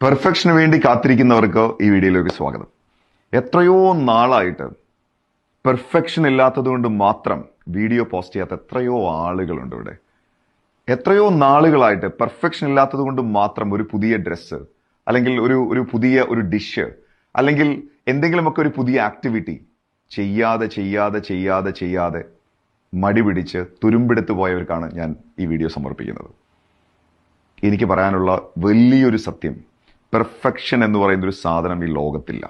Perfection വേണ്ടി കാത്തിരിക്കുന്നവർക്ക് ഈ വീഡിയോയിലേക്ക് സ്വാഗതം. എത്രയോ നാളായിട്ട് പെർഫെക്ഷൻ ഇല്ലാത്തത് കൊണ്ട് മാത്രം വീഡിയോ പോസ്റ്റ് ചെയ്യാത്ത എത്രയോ ആളുകളുണ്ട് ഇവിടെ. എത്രയോ നാളുകളായിട്ട് പെർഫെക്ഷൻ ഇല്ലാത്തത് കൊണ്ട് മാത്രം ഒരു പുതിയ ഡ്രസ്സ് അല്ലെങ്കിൽ ഒരു പുതിയ ഒരു ഡിഷ് അല്ലെങ്കിൽ എന്തെങ്കിലുമൊക്കെ ഒരു പുതിയ ആക്ടിവിറ്റി ചെയ്യാതെ മടി പിടിച്ച് തുരുമ്പെടുത്തു പോയവർക്കാണ് ഞാൻ ഈ വീഡിയോ സമർപ്പിക്കുന്നത്. എനിക്ക് പറയാനുള്ള വലിയൊരു സത്യം, പെർഫെക്ഷൻ എന്ന് പറയുന്ന ഒരു സാധനം ഈ ലോകത്തില്ല.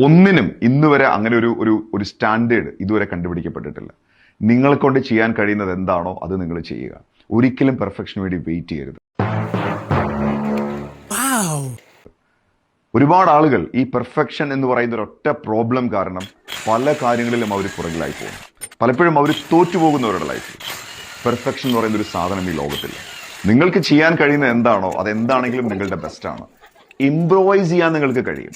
ഒന്നിനും ഇന്നുവരെ അങ്ങനെ ഒരു സ്റ്റാൻഡേർഡ് ഇതുവരെ കണ്ടുപിടിക്കപ്പെട്ടിട്ടില്ല. നിങ്ങളെ കൊണ്ട് ചെയ്യാൻ കഴിയുന്നത് എന്താണോ അത് നിങ്ങൾ ചെയ്യുക. ഒരിക്കലും പെർഫെക്ഷന് വേണ്ടി വെയിറ്റ് ചെയ്യരുത്. ഒരുപാട് ആളുകൾ ഈ പെർഫെക്ഷൻ എന്ന് പറയുന്ന ഒരൊറ്റ പ്രോബ്ലം കാരണം പല കാര്യങ്ങളിലും അവർ പുറകിലായി പോകുന്നു. പലപ്പോഴും അവർ തോറ്റുപോകുന്നവരുടെ ലൈഫിൽ. പെർഫെക്ഷൻ എന്ന് പറയുന്ന ഒരു സാധനം ഈ ലോകത്തില്ല. നിങ്ങൾക്ക് ചെയ്യാൻ കഴിയുന്ന എന്താണോ അതെന്താണെങ്കിലും നിങ്ങളുടെ ബെസ്റ്റാണ്. ഇംപ്രൂവൈസ് ചെയ്യാൻ നിങ്ങൾക്ക് കഴിയും.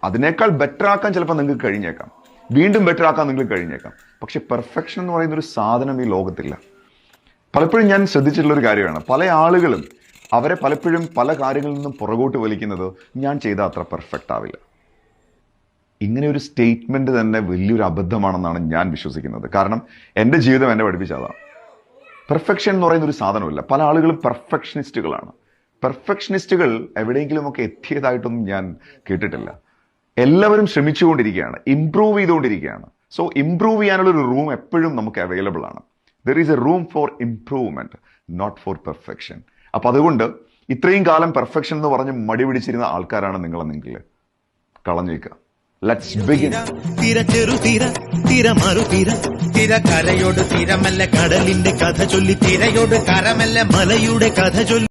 അതിനേക്കാൾ ബെറ്റർ ആക്കാൻ ചിലപ്പോൾ നിങ്ങൾക്ക് കഴിഞ്ഞേക്കാം, വീണ്ടും ബെറ്റർ ആക്കാൻ നിങ്ങൾക്ക് കഴിഞ്ഞേക്കാം. പക്ഷെ പെർഫെക്ഷൻ എന്ന് പറയുന്ന ഒരു സാധനം ഈ ലോകത്തില്ല. പലപ്പോഴും ഞാൻ ശ്രദ്ധിച്ചിട്ടുള്ള ഒരു കാര്യമാണ്, പല ആളുകളും അവരെ പലപ്പോഴും പല കാര്യങ്ങളിൽ നിന്നും പുറകോട്ട് വലിക്കുന്നത് ഞാൻ ചെയ്താൽ അത്ര പെർഫെക്റ്റ് ആവില്ല. ഇങ്ങനെ ഒരു സ്റ്റേറ്റ്മെന്റ് തന്നെ വലിയൊരു അബദ്ധമാണെന്നാണ് ഞാൻ വിശ്വസിക്കുന്നത്. കാരണം എൻ്റെ ജീവിതം എന്നെ പഠിപ്പിച്ചതാണ്. പെർഫെക്ഷൻ എന്ന് പറയുന്ന ഒരു സാധനമില്ല. പല ആളുകളും പെർഫെക്ഷനിസ്റ്റുകളാണ്. പെർഫെക്ഷനിസ്റ്റുകൾ എവിടെയെങ്കിലുമൊക്കെ എത്തിയതായിട്ടൊന്നും ഞാൻ കേട്ടിട്ടില്ല. എല്ലാവരും ശ്രമിച്ചുകൊണ്ടിരിക്കുകയാണ്, ഇംപ്രൂവ് ചെയ്തുകൊണ്ടിരിക്കുകയാണ്. സോ ഇംപ്രൂവ് ചെയ്യാനുള്ള ഒരു റൂം എപ്പോഴും നമുക്ക് അവൈലബിൾ ആണ്. There is a room for improvement, not for perfection. അപ്പൊ അതുകൊണ്ട് ഇത്രയും കാലം പെർഫെക്ഷൻ എന്ന് പറഞ്ഞ് മടി പിടിച്ചിരുന്ന ആൾക്കാരാണ് നിങ്ങളെന്നെങ്കിൽ കളഞ്ഞേക്കുക. Let's begin. തിര കരയോട് തിരമല്ല കടലിന്റെ കഥ ചൊല്ലി, തിരയോട് കരമല്ല മലയുടെ കഥ ചൊല്ലി.